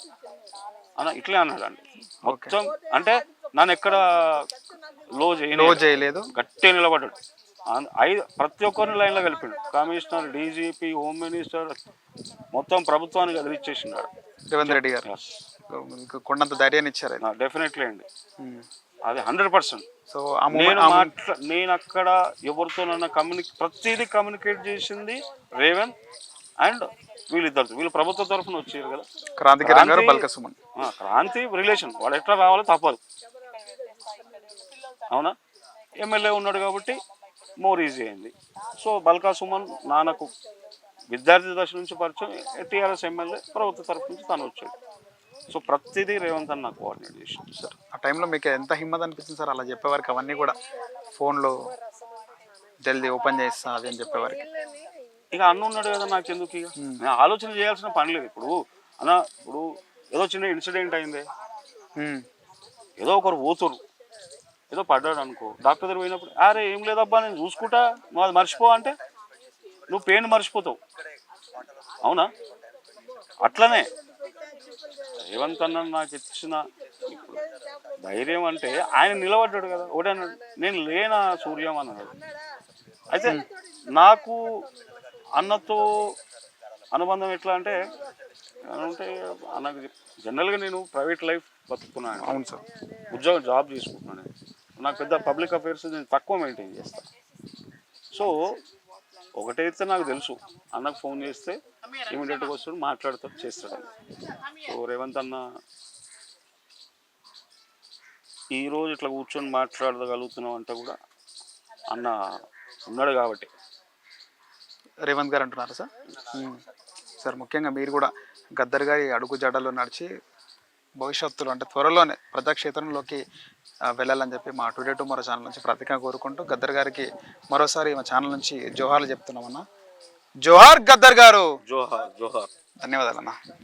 అన్న ఇట్లే అన్నాడండి మొత్తం. అంటే నన్ను ఎక్కడ లో చేయలేదు, గట్టిగా నిలబడ్డాడు. ప్రతి ఒక్కరిని లైన్లో కలిపాడు, కమిషనర్, డీజీపీ, హోమ్ మినిస్టర్, మొత్తం ప్రభుత్వానికి ఎదిరిచ్చేసినాడు రేవంత్ రెడ్డి గారు. కొండంత ధైర్యాన్ని ఇచ్చారు. డెఫినెట్లీ అండి, అది 100%. సో నేను అక్కడ ఎవరితోనన్నా ప్రతిదీ కమ్యూనికేట్ చేసింది రేవంత్ అండ్ వీళ్ళు ప్రభుత్వ తరఫున వచ్చారు కదా, క్రాంతి రిలేషన్, వాడు ఎట్లా రావాలో తప్పదు. అవునా, ఎమ్మెల్యే ఉన్నాడు కాబట్టి మోర్ ఈజీ అయింది. సో బల్కా సుమన్ నాన్నకు విద్యార్థి దశ నుంచి పరిచయం, టీఆర్ఎస్ ఎమ్మెల్యే ప్రభుత్వ తరఫు నుంచి తను వచ్చాడు. సో ప్రతిదీ రేవంత్ అన్న నాకు కోఆర్డినేట్ చేసాడు సార్. ఆ టైంలో మీకు ఎంత హిమ్మత్ అనిపిస్తుంది సార్ అలా చెప్పేవారికి? అవన్నీ కూడా ఫోన్లో జల్దీ ఓపెన్ చేస్తా అది అని చెప్పేవారికి. ఇక అన్న ఉన్నాడు కదా నాకు ఎందుకు, ఇక నేను ఆలోచన చేయాల్సిన పని లేదు. ఇప్పుడు ఏదో చిన్న ఇన్సిడెంట్ అయింది, ఏదో ఒకరు పోతురు, ఏదో పడ్డాడు అనుకో, డాక్టర్ దగ్గర పోయినప్పుడు అరే ఏం లేదబ్బా నేను చూసుకుంటా, నువ్వు అది మర్చిపో అంటే నువ్వు పెయిన్ మర్చిపోతావు. అవునా, అట్లనే రేవంత్ అన్న నాకు ఇచ్చిన ఇప్పుడు ధైర్యం అంటే ఆయన నిలబడ్డాడు కదా. ఒకటే నేను లేనా సూర్యం అన్నాడు. అయితే నాకు అన్నతో అనుబంధం ఎట్లా అంటే అన్నకు జనరల్గా నేను ప్రైవేట్ లైఫ్ బతుకుతున్నాను. అవును సార్. జాబ్ చేసుకుంటున్నాను. నాకు పెద్ద పబ్లిక్ అఫైర్స్ నేను తక్కువ మెయింటైన్ చేస్తాను. సో ఒకటైతే నాకు తెలుసు, అన్నకు ఫోన్ చేస్తే ఇమీడియట్గా వస్తాడు, మాట్లాడతాడు, చేస్తాడు. సో రేవంత్ అన్న ఈరోజు ఇట్లా కూర్చొని మాట్లాడగలుగుతున్నాం అంటే కూడా అన్న ఉన్నాడు కాబట్టి. రేవంత్ గారు అంటున్నారు సార్. సార్ ముఖ్యంగా మీరు కూడా గద్దర్ గారి అడుగు జాడల్లో నడిచి భవిష్యత్తులో అంటే త్వరలోనే ప్రజాక్షేత్రంలోకి వెళ్ళాలని చెప్పి మా టుడే టుమారో ఛానల్ నుంచి ప్రత్యేకంగా కోరుకుంటూ గద్దర్ గారికి మరోసారి మా ఛానల్ నుంచి జోహార్లు చెప్తున్నామన్నా. జోహార్ గద్దర్ గారు. జోహార్. ధన్యవాదాలన్నా.